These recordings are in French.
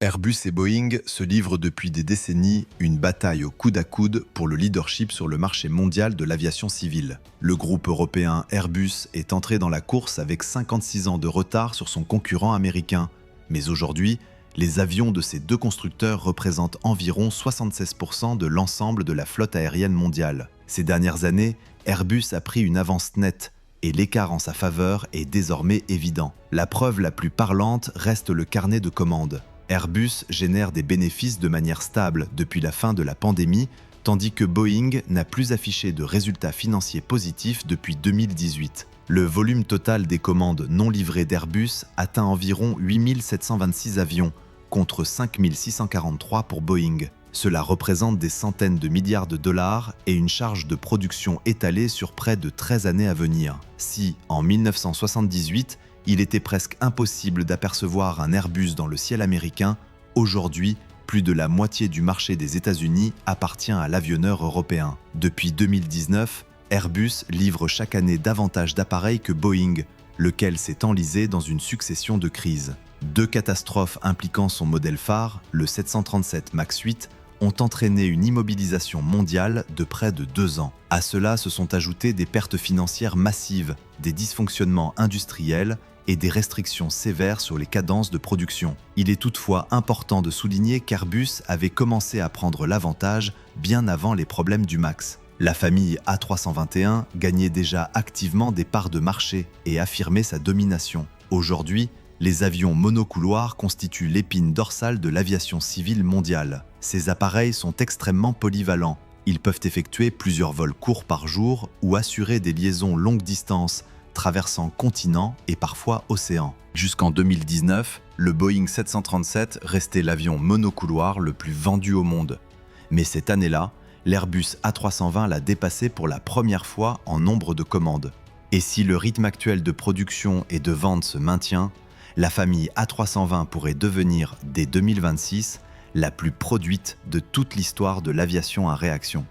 Airbus et Boeing se livrent depuis des décennies une bataille au coude à coude pour le leadership sur le marché mondial de l'aviation civile. Le groupe européen Airbus est entré dans la course avec 56 ans de retard sur son concurrent américain. Mais aujourd'hui, les avions de ces deux constructeurs représentent environ 76% de l'ensemble de la flotte aérienne mondiale. Ces dernières années, Airbus a pris une avance nette et l'écart en sa faveur est désormais évident. La preuve la plus parlante reste le carnet de commandes. Airbus génère des bénéfices de manière stable depuis la fin de la pandémie, tandis que Boeing n'a plus affiché de résultats financiers positifs depuis 2018. Le volume total des commandes non livrées d'Airbus atteint environ 8 726 avions, contre 5 643 pour Boeing. Cela représente des centaines de milliards de dollars et une charge de production étalée sur près de 13 années à venir. Si, en 1978, il était presque impossible d'apercevoir un Airbus dans le ciel américain, aujourd'hui, plus de la moitié du marché des États-Unis appartient à l'avionneur européen. Depuis 2019, Airbus livre chaque année davantage d'appareils que Boeing, lequel s'est enlisé dans une succession de crises. Deux catastrophes impliquant son modèle phare, le 737 MAX 8, ont entraîné une immobilisation mondiale de près de 2 ans. À cela se sont ajoutées des pertes financières massives, des dysfonctionnements industriels et des restrictions sévères sur les cadences de production. Il est toutefois important de souligner qu'Airbus avait commencé à prendre l'avantage bien avant les problèmes du MAX. La famille A321 gagnait déjà activement des parts de marché et affirmait sa domination. Aujourd'hui, les avions monocouloirs constituent l'épine dorsale de l'aviation civile mondiale. Ces appareils sont extrêmement polyvalents. Ils peuvent effectuer plusieurs vols courts par jour ou assurer des liaisons longue distance, traversant continents et parfois océans. Jusqu'en 2019, le Boeing 737 restait l'avion monocouloir le plus vendu au monde. Mais cette année-là, l'Airbus A320 l'a dépassé pour la première fois en nombre de commandes. Et si le rythme actuel de production et de vente se maintient, la famille A320 pourrait devenir, dès 2026, la plus produite de toute l'histoire de l'aviation à réaction.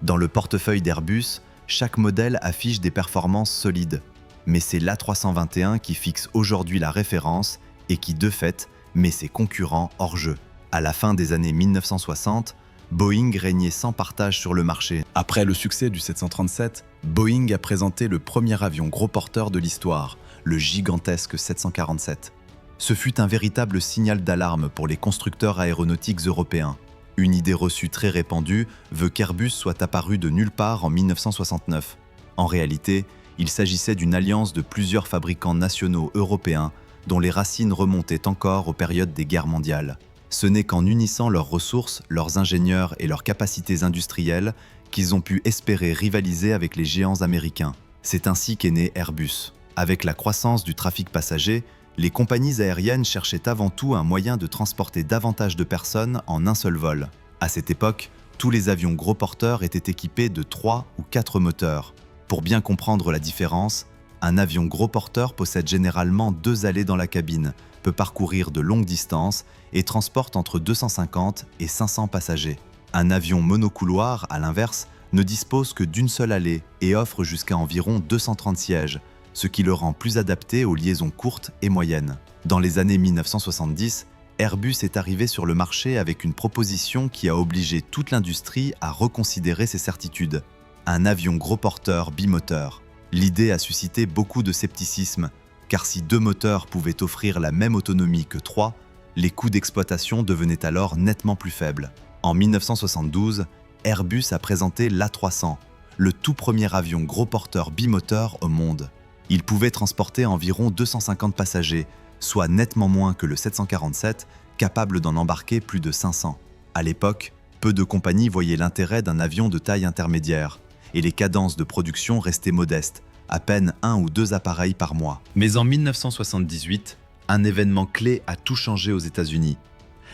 Dans le portefeuille d'Airbus, chaque modèle affiche des performances solides. Mais c'est l'A321 qui fixe aujourd'hui la référence et qui, de fait, met ses concurrents hors jeu. À la fin des années 1960, Boeing régnait sans partage sur le marché. Après le succès du 737, Boeing a présenté le premier avion gros porteur de l'histoire, le gigantesque 747. Ce fut un véritable signal d'alarme pour les constructeurs aéronautiques européens. Une idée reçue très répandue veut qu'Airbus soit apparu de nulle part en 1969. En réalité, il s'agissait d'une alliance de plusieurs fabricants nationaux européens dont les racines remontaient encore aux périodes des guerres mondiales. Ce n'est qu'en unissant leurs ressources, leurs ingénieurs et leurs capacités industrielles qu'ils ont pu espérer rivaliser avec les géants américains. C'est ainsi qu'est né Airbus. Avec la croissance du trafic passager, les compagnies aériennes cherchaient avant tout un moyen de transporter davantage de personnes en un seul vol. À cette époque, tous les avions gros porteurs étaient équipés de 3 ou 4 moteurs. Pour bien comprendre la différence, un avion gros porteur possède généralement 2 allées dans la cabine, peut parcourir de longues distances et transporte entre 250 et 500 passagers. Un avion monocouloir, à l'inverse, ne dispose que d'une seule allée et offre jusqu'à environ 230 sièges, ce qui le rend plus adapté aux liaisons courtes et moyennes. Dans les années 1970, Airbus est arrivé sur le marché avec une proposition qui a obligé toute l'industrie à reconsidérer ses certitudes. Un avion gros porteur bimoteur. L'idée a suscité beaucoup de scepticisme, car si 2 moteurs pouvaient offrir la même autonomie que 3, les coûts d'exploitation devenaient alors nettement plus faibles. En 1972, Airbus a présenté l'A300, le tout premier avion gros porteur bimoteur au monde. Il pouvait transporter environ 250 passagers, soit nettement moins que le 747, capable d'en embarquer plus de 500. À l'époque, peu de compagnies voyaient l'intérêt d'un avion de taille intermédiaire, et les cadences de production restaient modestes, à peine 1 ou 2 appareils par mois. Mais en 1978, un événement clé a tout changé aux États-Unis.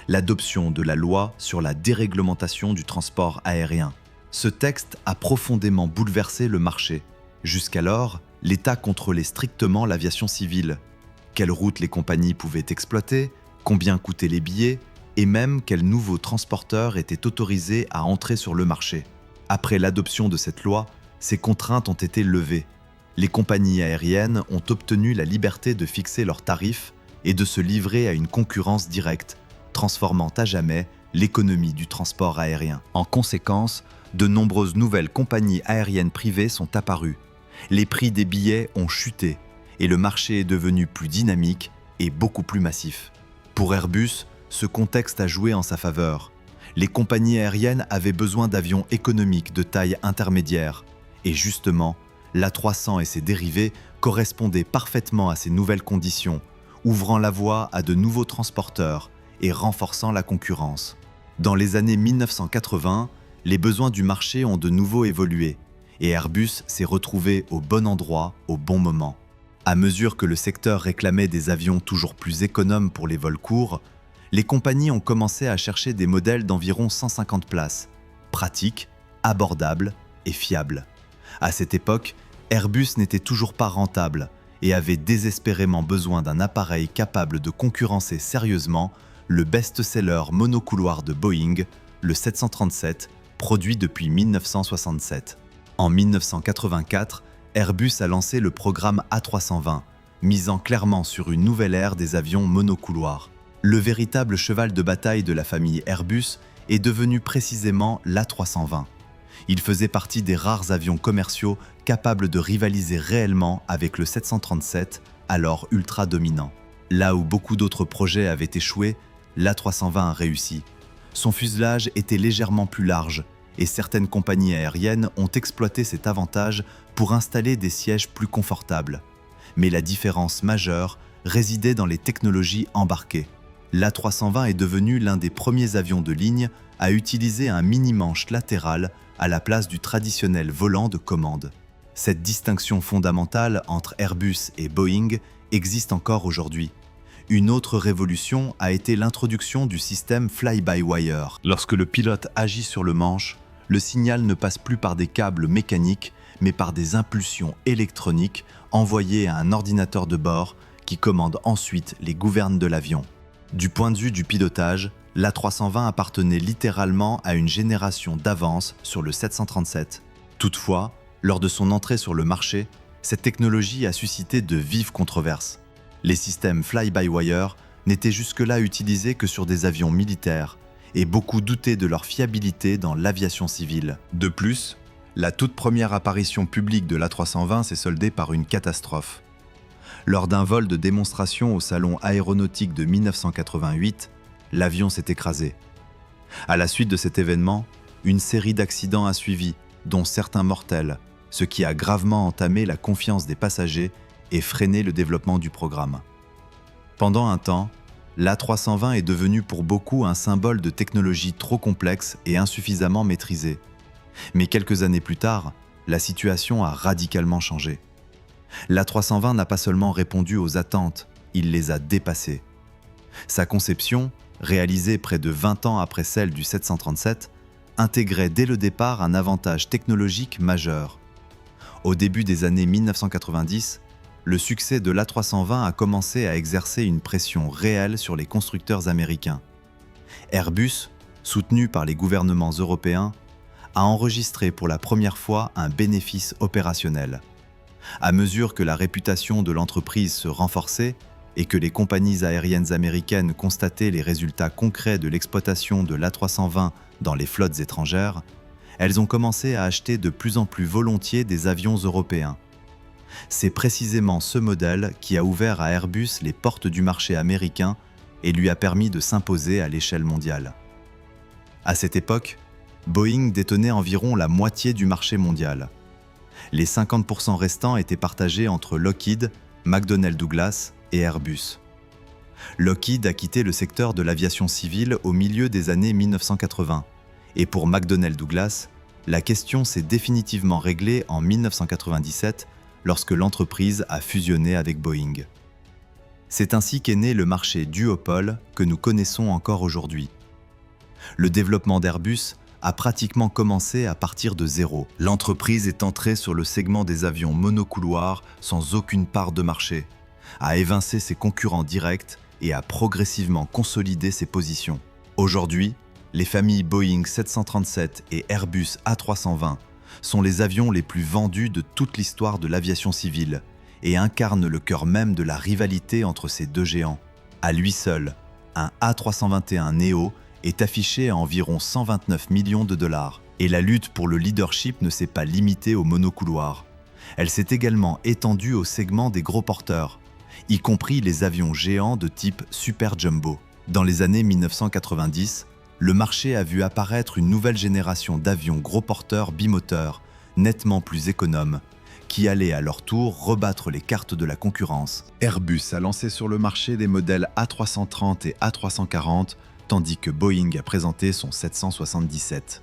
L'adoption de la loi sur la déréglementation du transport aérien. Ce texte a profondément bouleversé le marché. Jusqu'alors, l'État contrôlait strictement l'aviation civile. Quelles routes les compagnies pouvaient exploiter, combien coûtaient les billets, et même quels nouveaux transporteurs étaient autorisés à entrer sur le marché. Après l'adoption de cette loi, ces contraintes ont été levées. Les compagnies aériennes ont obtenu la liberté de fixer leurs tarifs et de se livrer à une concurrence directe, transformant à jamais l'économie du transport aérien. En conséquence, de nombreuses nouvelles compagnies aériennes privées sont apparues. Les prix des billets ont chuté et le marché est devenu plus dynamique et beaucoup plus massif. Pour Airbus, ce contexte a joué en sa faveur. Les compagnies aériennes avaient besoin d'avions économiques de taille intermédiaire. Et justement, l'A300 et ses dérivés correspondaient parfaitement à ces nouvelles conditions, ouvrant la voie à de nouveaux transporteurs et renforçant la concurrence. Dans les années 1980, les besoins du marché ont de nouveau évolué et Airbus s'est retrouvé au bon endroit au bon moment. À mesure que le secteur réclamait des avions toujours plus économes pour les vols courts, les compagnies ont commencé à chercher des modèles d'environ 150 places, pratiques, abordables et fiables. À cette époque, Airbus n'était toujours pas rentable et avait désespérément besoin d'un appareil capable de concurrencer sérieusement le best-seller monocouloir de Boeing, le 737, produit depuis 1967. En 1984, Airbus a lancé le programme A320, misant clairement sur une nouvelle ère des avions monocouloirs. Le véritable cheval de bataille de la famille Airbus est devenu précisément l'A320. Il faisait partie des rares avions commerciaux capables de rivaliser réellement avec le 737, alors ultra dominant. Là où beaucoup d'autres projets avaient échoué, l'A320 a réussi. Son fuselage était légèrement plus large et certaines compagnies aériennes ont exploité cet avantage pour installer des sièges plus confortables. Mais la différence majeure résidait dans les technologies embarquées. L'A320 est devenu l'un des premiers avions de ligne à utiliser un mini-manche latéral à la place du traditionnel volant de commande. Cette distinction fondamentale entre Airbus et Boeing existe encore aujourd'hui. Une autre révolution a été l'introduction du système fly-by-wire. Lorsque le pilote agit sur le manche, le signal ne passe plus par des câbles mécaniques, mais par des impulsions électroniques envoyées à un ordinateur de bord qui commande ensuite les gouvernes de l'avion. Du point de vue du pilotage, l'A320 appartenait littéralement à une génération d'avance sur le 737. Toutefois, lors de son entrée sur le marché, cette technologie a suscité de vives controverses. Les systèmes fly-by-wire n'étaient jusque-là utilisés que sur des avions militaires, et beaucoup doutaient de leur fiabilité dans l'aviation civile. De plus, la toute première apparition publique de l'A320 s'est soldée par une catastrophe. Lors d'un vol de démonstration au salon aéronautique de 1988, l'avion s'est écrasé. À la suite de cet événement, une série d'accidents a suivi, dont certains mortels, ce qui a gravement entamé la confiance des passagers et freiné le développement du programme. Pendant un temps, l'A320 est devenu pour beaucoup un symbole de technologie trop complexe et insuffisamment maîtrisée. Mais quelques années plus tard, la situation a radicalement changé. L'A320 n'a pas seulement répondu aux attentes, il les a dépassées. Sa conception, réalisée près de 20 ans après celle du 737, intégrait dès le départ un avantage technologique majeur. Au début des années 1990, le succès de l'A320 a commencé à exercer une pression réelle sur les constructeurs américains. Airbus, soutenu par les gouvernements européens, a enregistré pour la première fois un bénéfice opérationnel. À mesure que la réputation de l'entreprise se renforçait et que les compagnies aériennes américaines constataient les résultats concrets de l'exploitation de l'A320 dans les flottes étrangères, elles ont commencé à acheter de plus en plus volontiers des avions européens. C'est précisément ce modèle qui a ouvert à Airbus les portes du marché américain et lui a permis de s'imposer à l'échelle mondiale. À cette époque, Boeing détenait environ la moitié du marché mondial. Les 50% restants étaient partagés entre Lockheed, McDonnell Douglas et Airbus. Lockheed a quitté le secteur de l'aviation civile au milieu des années 1980, et pour McDonnell Douglas, la question s'est définitivement réglée en 1997 lorsque l'entreprise a fusionné avec Boeing. C'est ainsi qu'est né le marché duopole que nous connaissons encore aujourd'hui. Le développement d'Airbus a pratiquement commencé à partir de zéro. L'entreprise est entrée sur le segment des avions monocouloirs sans aucune part de marché, a évincé ses concurrents directs et a progressivement consolidé ses positions. Aujourd'hui, les familles Boeing 737 et Airbus A320 sont les avions les plus vendus de toute l'histoire de l'aviation civile et incarnent le cœur même de la rivalité entre ces deux géants. À lui seul, un A321neo est affiché à environ 129 millions de dollars. Et la lutte pour le leadership ne s'est pas limitée aux monocouloirs. Elle s'est également étendue au segment des gros porteurs, y compris les avions géants de type Super Jumbo. Dans les années 1990, le marché a vu apparaître une nouvelle génération d'avions gros porteurs bimoteurs, nettement plus économes, qui allaient à leur tour rebattre les cartes de la concurrence. Airbus a lancé sur le marché des modèles A330 et A340, tandis que Boeing a présenté son 777.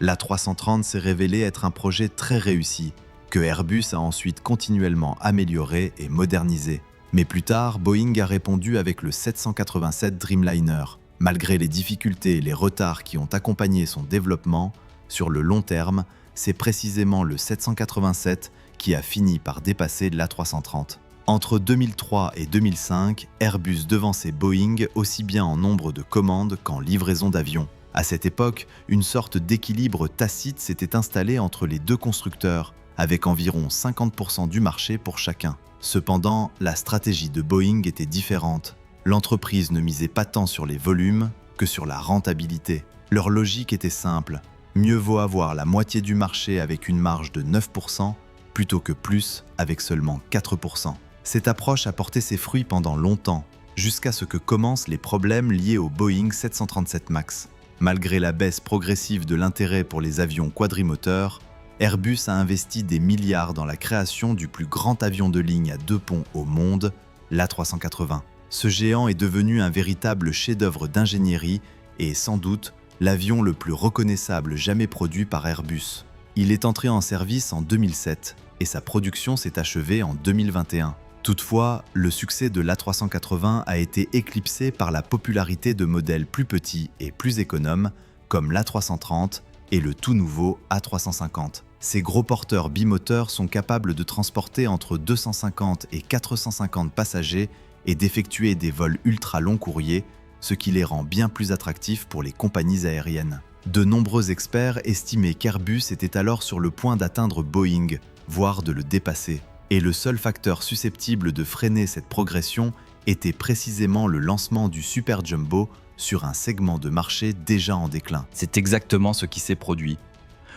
L'A330 s'est révélé être un projet très réussi, que Airbus a ensuite continuellement amélioré et modernisé. Mais plus tard, Boeing a répondu avec le 787 Dreamliner. Malgré les difficultés et les retards qui ont accompagné son développement, sur le long terme, c'est précisément le 787 qui a fini par dépasser l'A330. Entre 2003 et 2005, Airbus devançait Boeing aussi bien en nombre de commandes qu'en livraison d'avions. À cette époque, une sorte d'équilibre tacite s'était installé entre les deux constructeurs, avec environ 50% du marché pour chacun. Cependant, la stratégie de Boeing était différente. L'entreprise ne misait pas tant sur les volumes que sur la rentabilité. Leur logique était simple. Mieux vaut avoir la moitié du marché avec une marge de 9% plutôt que plus avec seulement 4%. Cette approche a porté ses fruits pendant longtemps, jusqu'à ce que commencent les problèmes liés au Boeing 737 MAX. Malgré la baisse progressive de l'intérêt pour les avions quadrimoteurs, Airbus a investi des milliards dans la création du plus grand avion de ligne à deux ponts au monde, l'A380. Ce géant est devenu un véritable chef-d'œuvre d'ingénierie et sans doute l'avion le plus reconnaissable jamais produit par Airbus. Il est entré en service en 2007 et sa production s'est achevée en 2021. Toutefois, le succès de l'A380 a été éclipsé par la popularité de modèles plus petits et plus économes comme l'A330 et le tout nouveau A350. Ces gros porteurs bimoteurs sont capables de transporter entre 250 et 450 passagers et d'effectuer des vols ultra long courriers, ce qui les rend bien plus attractifs pour les compagnies aériennes. De nombreux experts estimaient qu'Airbus était alors sur le point d'atteindre Boeing, voire de le dépasser. Et le seul facteur susceptible de freiner cette progression était précisément le lancement du Super Jumbo sur un segment de marché déjà en déclin. C'est exactement ce qui s'est produit.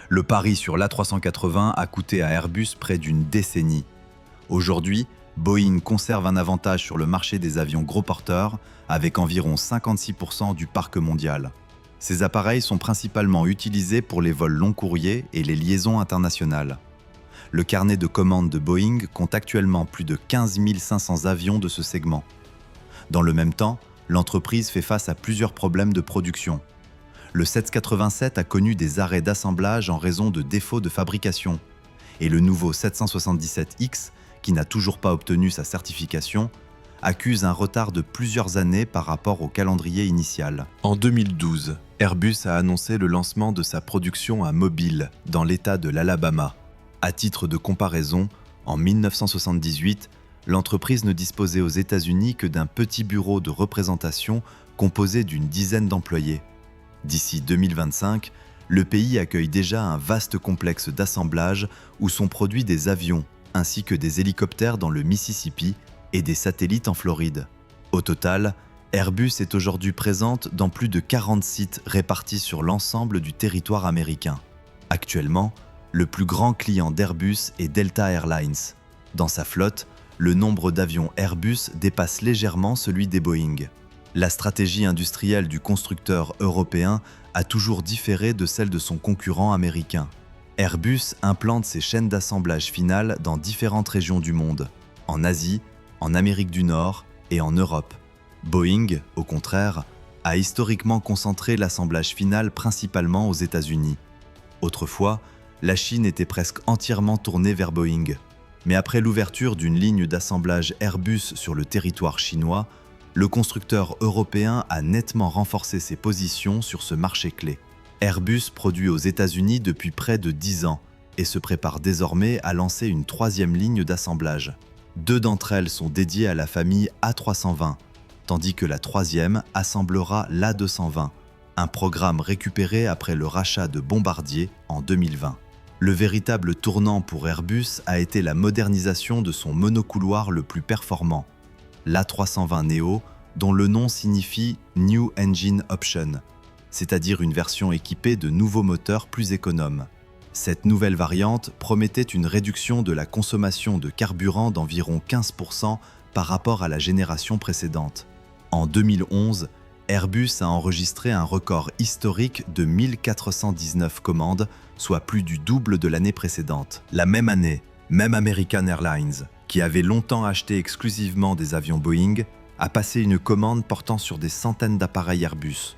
Le pari sur l'A380 a coûté à Airbus près d'une décennie. Aujourd'hui, Boeing conserve un avantage sur le marché des avions gros porteurs avec environ 56% du parc mondial. Ces appareils sont principalement utilisés pour les vols long courriers et les liaisons internationales. Le carnet de commandes de Boeing compte actuellement plus de 15 500 avions de ce segment. Dans le même temps, l'entreprise fait face à plusieurs problèmes de production. Le 787 a connu des arrêts d'assemblage en raison de défauts de fabrication. Et le nouveau 777X, qui n'a toujours pas obtenu sa certification, accuse un retard de plusieurs années par rapport au calendrier initial. En 2012, Airbus a annoncé le lancement de sa production à Mobile, dans l'État de l'Alabama. À titre de comparaison, en 1978, l'entreprise ne disposait aux États-Unis que d'un petit bureau de représentation composé d'une dizaine d'employés. D'ici 2025, le pays accueille déjà un vaste complexe d'assemblage où sont produits des avions, ainsi que des hélicoptères dans le Mississippi et des satellites en Floride. Au total, Airbus est aujourd'hui présente dans plus de 40 sites répartis sur l'ensemble du territoire américain. Actuellement, le plus grand client d'Airbus est Delta Airlines. Dans sa flotte, le nombre d'avions Airbus dépasse légèrement celui des Boeing. La stratégie industrielle du constructeur européen a toujours différé de celle de son concurrent américain. Airbus implante ses chaînes d'assemblage finales dans différentes régions du monde, en Asie, en Amérique du Nord et en Europe. Boeing, au contraire, a historiquement concentré l'assemblage final principalement aux États-Unis. Autrefois, la Chine était presque entièrement tournée vers Boeing. Mais après l'ouverture d'une ligne d'assemblage Airbus sur le territoire chinois, le constructeur européen a nettement renforcé ses positions sur ce marché clé. Airbus produit aux États-Unis depuis près de 10 ans et se prépare désormais à lancer une troisième ligne d'assemblage. 2 d'entre elles sont dédiées à la famille A320, tandis que la troisième assemblera l'A220, un programme récupéré après le rachat de Bombardier en 2020. Le véritable tournant pour Airbus a été la modernisation de son monocouloir le plus performant, l'A320neo, dont le nom signifie New Engine Option, c'est-à-dire une version équipée de nouveaux moteurs plus économes. Cette nouvelle variante promettait une réduction de la consommation de carburant d'environ 15% par rapport à la génération précédente. En 2011, Airbus a enregistré un record historique de 1419 commandes, soit plus du double de l'année précédente. La même année, même American Airlines, qui avait longtemps acheté exclusivement des avions Boeing, a passé une commande portant sur des centaines d'appareils Airbus.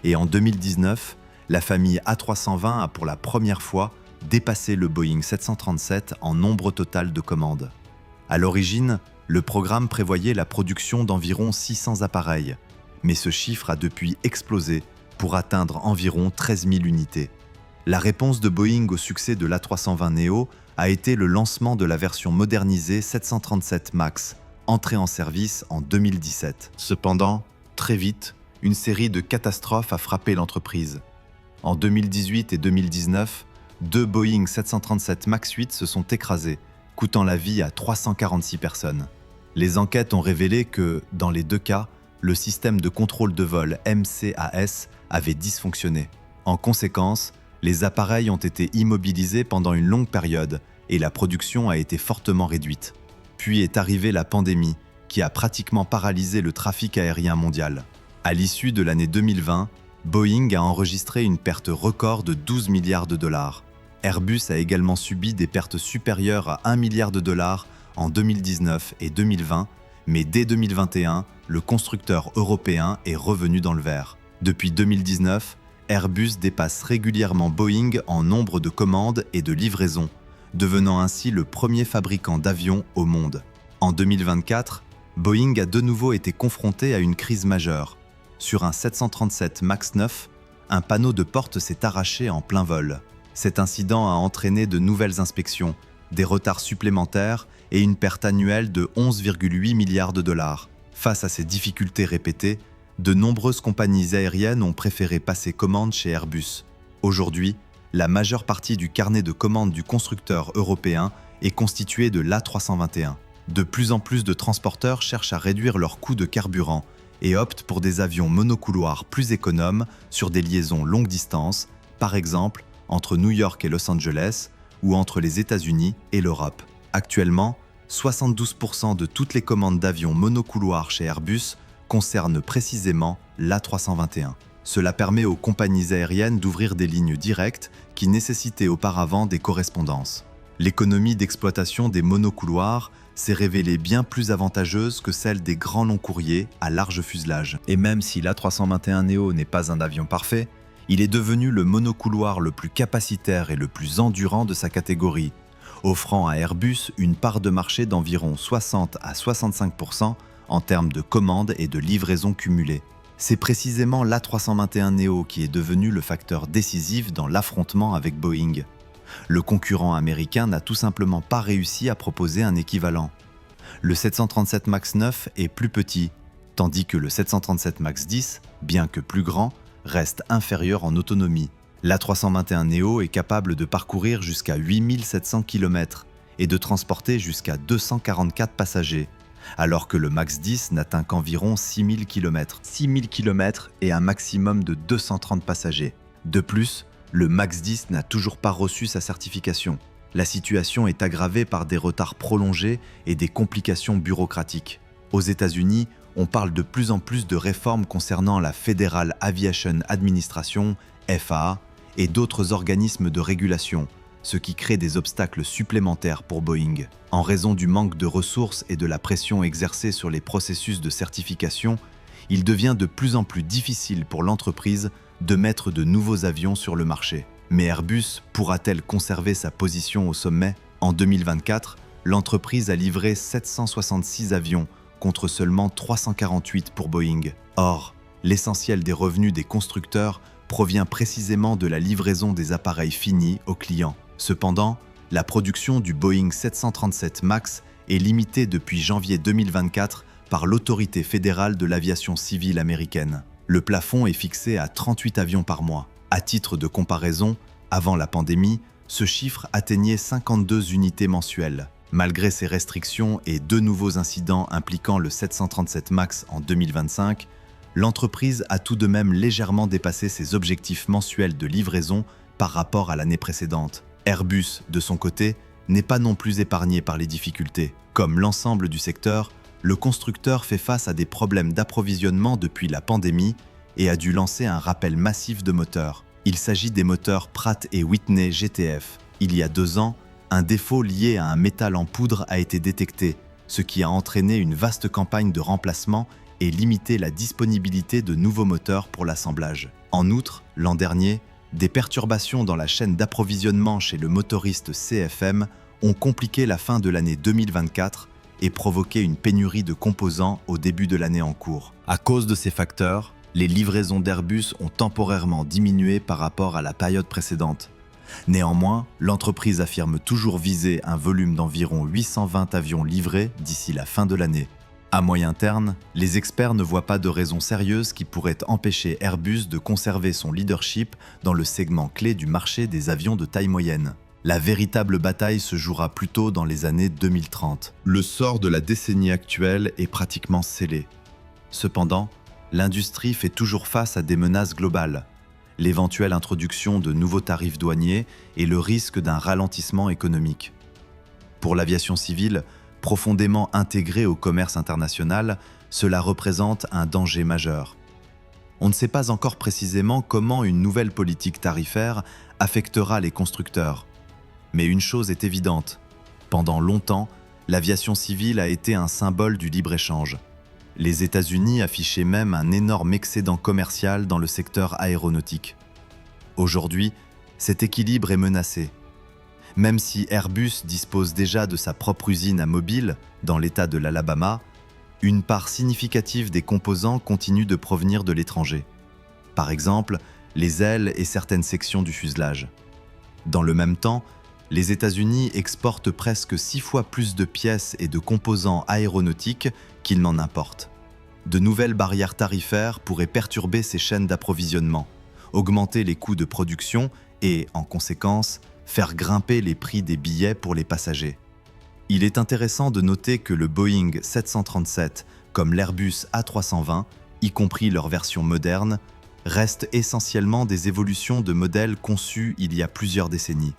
Et en 2019, la famille A320 a pour la première fois dépassé le Boeing 737 en nombre total de commandes. À l'origine, le programme prévoyait la production d'environ 600 appareils, mais ce chiffre a depuis explosé pour atteindre environ 13 000 unités. La réponse de Boeing au succès de l'A320neo a été le lancement de la version modernisée 737 MAX, entrée en service en 2017. Cependant, très vite, une série de catastrophes a frappé l'entreprise. En 2018 et 2019, 2 Boeing 737 MAX 8 se sont écrasés, coûtant la vie à 346 personnes. Les enquêtes ont révélé que, dans les 2 cas, le système de contrôle de vol MCAS avait dysfonctionné. En conséquence, les appareils ont été immobilisés pendant une longue période et la production a été fortement réduite. Puis est arrivée la pandémie, qui a pratiquement paralysé le trafic aérien mondial. À l'issue de l'année 2020, Boeing a enregistré une perte record de 12 milliards de dollars. Airbus a également subi des pertes supérieures à 1 milliard de dollars en 2019 et 2020, mais dès 2021, le constructeur européen est revenu dans le vert. Depuis 2019, Airbus dépasse régulièrement Boeing en nombre de commandes et de livraisons, devenant ainsi le premier fabricant d'avions au monde. En 2024, Boeing a de nouveau été confronté à une crise majeure. Sur un 737 MAX 9, un panneau de porte s'est arraché en plein vol. Cet incident a entraîné de nouvelles inspections, des retards supplémentaires et une perte annuelle de 11,8 milliards de dollars. Face à ces difficultés répétées, de nombreuses compagnies aériennes ont préféré passer commande chez Airbus. Aujourd'hui, la majeure partie du carnet de commandes du constructeur européen est constituée de l'A321. De plus en plus de transporteurs cherchent à réduire leurs coûts de carburant et optent pour des avions monocouloirs plus économes sur des liaisons longue distance, par exemple entre New York et Los Angeles ou entre les États-Unis et l'Europe. Actuellement, 72% de toutes les commandes d'avions monocouloirs chez Airbus concernent précisément l'A321. Cela permet aux compagnies aériennes d'ouvrir des lignes directes qui nécessitaient auparavant des correspondances. L'économie d'exploitation des monocouloirs s'est révélée bien plus avantageuse que celle des grands longs courriers à large fuselage. Et même si l'A321neo n'est pas un avion parfait, il est devenu le monocouloir le plus capacitaire et le plus endurant de sa catégorie, offrant à Airbus une part de marché d'environ 60 à 65% en termes de commandes et de livraisons cumulées. C'est précisément l'A321neo qui est devenu le facteur décisif dans l'affrontement avec Boeing. Le concurrent américain n'a tout simplement pas réussi à proposer un équivalent. Le 737 MAX 9 est plus petit, tandis que le 737 MAX 10, bien que plus grand, reste inférieur en autonomie. L'A321neo est capable de parcourir jusqu'à 8700 km et de transporter jusqu'à 244 passagers, alors que le MAX 10 n'atteint qu'environ 6000 km. 6000 km et un maximum de 230 passagers. De plus, le MAX 10 n'a toujours pas reçu sa certification. La situation est aggravée par des retards prolongés et des complications bureaucratiques. Aux États-Unis, on parle de plus en plus de réformes concernant la Federal Aviation Administration, FAA, et d'autres organismes de régulation, ce qui crée des obstacles supplémentaires pour Boeing. En raison du manque de ressources et de la pression exercée sur les processus de certification, il devient de plus en plus difficile pour l'entreprise de mettre de nouveaux avions sur le marché. Mais Airbus pourra-t-elle conserver sa position au sommet ? En 2024, l'entreprise a livré 766 avions contre seulement 348 pour Boeing. Or, l'essentiel des revenus des constructeurs provient précisément de la livraison des appareils finis aux clients. Cependant, la production du Boeing 737 MAX est limitée depuis janvier 2024 par l'Autorité fédérale de l'aviation civile américaine. Le plafond est fixé à 38 avions par mois. À titre de comparaison, avant la pandémie, ce chiffre atteignait 52 unités mensuelles. Malgré ces restrictions et 2 nouveaux incidents impliquant le 737 MAX en 2025, l'entreprise a tout de même légèrement dépassé ses objectifs mensuels de livraison par rapport à l'année précédente. Airbus, de son côté, n'est pas non plus épargné par les difficultés. Comme l'ensemble du secteur, le constructeur fait face à des problèmes d'approvisionnement depuis la pandémie et a dû lancer un rappel massif de moteurs. Il s'agit des moteurs Pratt & Whitney GTF. Il y a 2 ans, un défaut lié à un métal en poudre a été détecté, ce qui a entraîné une vaste campagne de remplacement et limité la disponibilité de nouveaux moteurs pour l'assemblage. En outre, l'an dernier, des perturbations dans la chaîne d'approvisionnement chez le motoriste CFM ont compliqué la fin de l'année 2024 et provoqué une pénurie de composants au début de l'année en cours. À cause de ces facteurs, les livraisons d'Airbus ont temporairement diminué par rapport à la période précédente. Néanmoins, l'entreprise affirme toujours viser un volume d'environ 820 avions livrés d'ici la fin de l'année. À moyen terme, les experts ne voient pas de raison sérieuse qui pourrait empêcher Airbus de conserver son leadership dans le segment clé du marché des avions de taille moyenne. La véritable bataille se jouera plutôt dans les années 2030. Le sort de la décennie actuelle est pratiquement scellé. Cependant, l'industrie fait toujours face à des menaces globales, l'éventuelle introduction de nouveaux tarifs douaniers et le risque d'un ralentissement économique. Pour l'aviation civile, profondément intégrée au commerce international, cela représente un danger majeur. On ne sait pas encore précisément comment une nouvelle politique tarifaire affectera les constructeurs. Mais une chose est évidente, pendant longtemps, l'aviation civile a été un symbole du libre-échange. Les États-Unis affichaient même un énorme excédent commercial dans le secteur aéronautique. Aujourd'hui, cet équilibre est menacé. Même si Airbus dispose déjà de sa propre usine à Mobile, dans l'État de l'Alabama, une part significative des composants continue de provenir de l'étranger. Par exemple, les ailes et certaines sections du fuselage. Dans le même temps, les États-Unis exportent presque 6 fois plus de pièces et de composants aéronautiques qu'ils n'en importent. De nouvelles barrières tarifaires pourraient perturber ces chaînes d'approvisionnement, augmenter les coûts de production et, en conséquence, faire grimper les prix des billets pour les passagers. Il est intéressant de noter que le Boeing 737, comme l'Airbus A320, y compris leur version moderne, restent essentiellement des évolutions de modèles conçus il y a plusieurs décennies.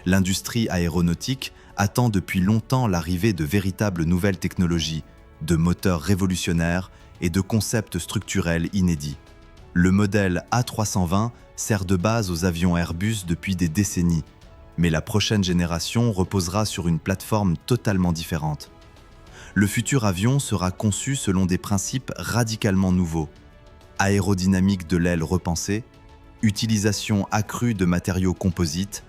L'industrie aéronautique attend depuis longtemps l'arrivée de véritables nouvelles technologies, de moteurs révolutionnaires et de concepts structurels inédits. Le modèle A320 sert de base aux avions Airbus depuis des décennies, mais la prochaine génération reposera sur une plateforme totalement différente. Le futur avion sera conçu selon des principes radicalement nouveaux. Aérodynamique de l'aile repensée, utilisation accrue de matériaux composites,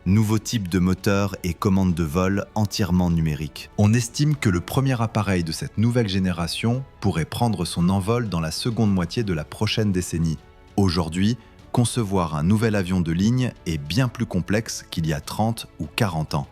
nouveaux types de moteurs et commandes de vol entièrement numériques. On estime que le premier appareil de cette nouvelle génération pourrait prendre son envol dans la seconde moitié de la prochaine décennie. Aujourd'hui, concevoir un nouvel avion de ligne est bien plus complexe qu'il y a 30 ou 40 ans.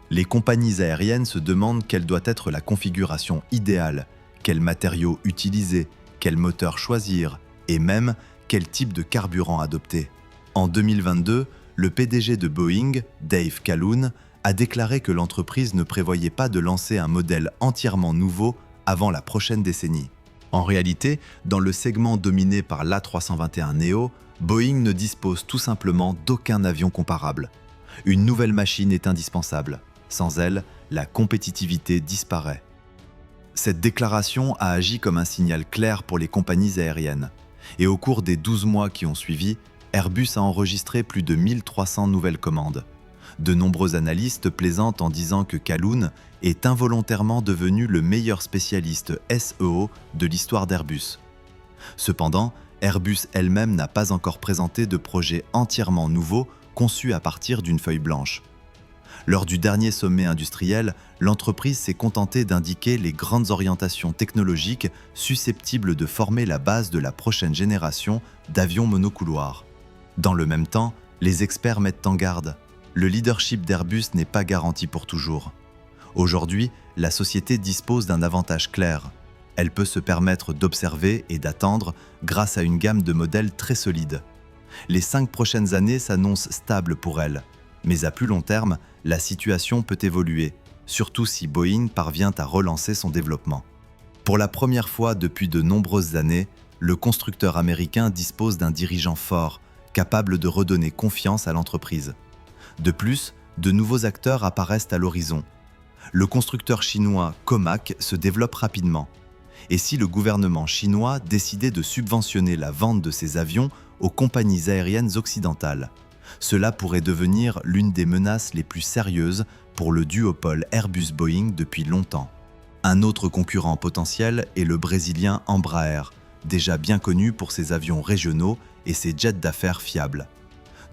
Les compagnies aériennes se demandent quelle doit être la configuration idéale, quels matériaux utiliser, quel moteur choisir et même quel type de carburant adopter. En 2022, le PDG de Boeing, Dave Calhoun, a déclaré que l'entreprise ne prévoyait pas de lancer un modèle entièrement nouveau avant la prochaine décennie. En réalité, dans le segment dominé par l'A321neo, Boeing ne dispose tout simplement d'aucun avion comparable. Une nouvelle machine est indispensable. Sans elle, la compétitivité disparaît. Cette déclaration a agi comme un signal clair pour les compagnies aériennes. Et au cours des 12 mois qui ont suivi, Airbus a enregistré plus de 1300 nouvelles commandes. De nombreux analystes plaisantent en disant que Calhoun est involontairement devenu le meilleur spécialiste SEO de l'histoire d'Airbus. Cependant, Airbus elle-même n'a pas encore présenté de projet entièrement nouveau conçu à partir d'une feuille blanche. Lors du dernier sommet industriel, l'entreprise s'est contentée d'indiquer les grandes orientations technologiques susceptibles de former la base de la prochaine génération d'avions monocouloirs. Dans le même temps, les experts mettent en garde. Le leadership d'Airbus n'est pas garanti pour toujours. Aujourd'hui, la société dispose d'un avantage clair. Elle peut se permettre d'observer et d'attendre grâce à une gamme de modèles très solide. Les 5 prochaines années s'annoncent stables pour elle, mais à plus long terme, la situation peut évoluer surtout si Boeing parvient à relancer son développement. Pour la première fois depuis de nombreuses années, le constructeur américain dispose d'un dirigeant fort, capable de redonner confiance à l'entreprise. De plus, de nouveaux acteurs apparaissent à l'horizon. Le constructeur chinois Comac se développe rapidement. Et si le gouvernement chinois décidait de subventionner la vente de ses avions aux compagnies aériennes occidentales? Cela pourrait devenir l'une des menaces les plus sérieuses pour le duopole Airbus-Boeing depuis longtemps. Un autre concurrent potentiel est le brésilien Embraer, déjà bien connu pour ses avions régionaux et ses jets d'affaires fiables.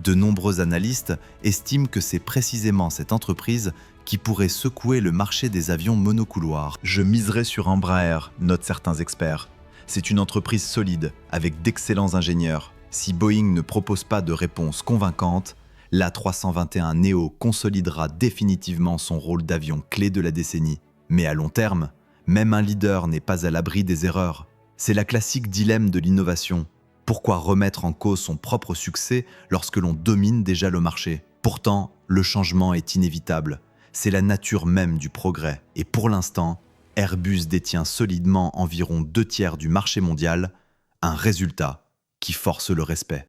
De nombreux analystes estiment que c'est précisément cette entreprise qui pourrait secouer le marché des avions monocouloirs. Je miserai sur Embraer, notent certains experts. C'est une entreprise solide, avec d'excellents ingénieurs. Si Boeing ne propose pas de réponse convaincante, l'A321neo consolidera définitivement son rôle d'avion clé de la décennie. Mais à long terme, même un leader n'est pas à l'abri des erreurs. C'est la classique dilemme de l'innovation. Pourquoi remettre en cause son propre succès lorsque l'on domine déjà le marché? Pourtant, le changement est inévitable. C'est la nature même du progrès. Et pour l'instant, Airbus détient solidement environ 2/3 du marché mondial, un résultat qui force le respect.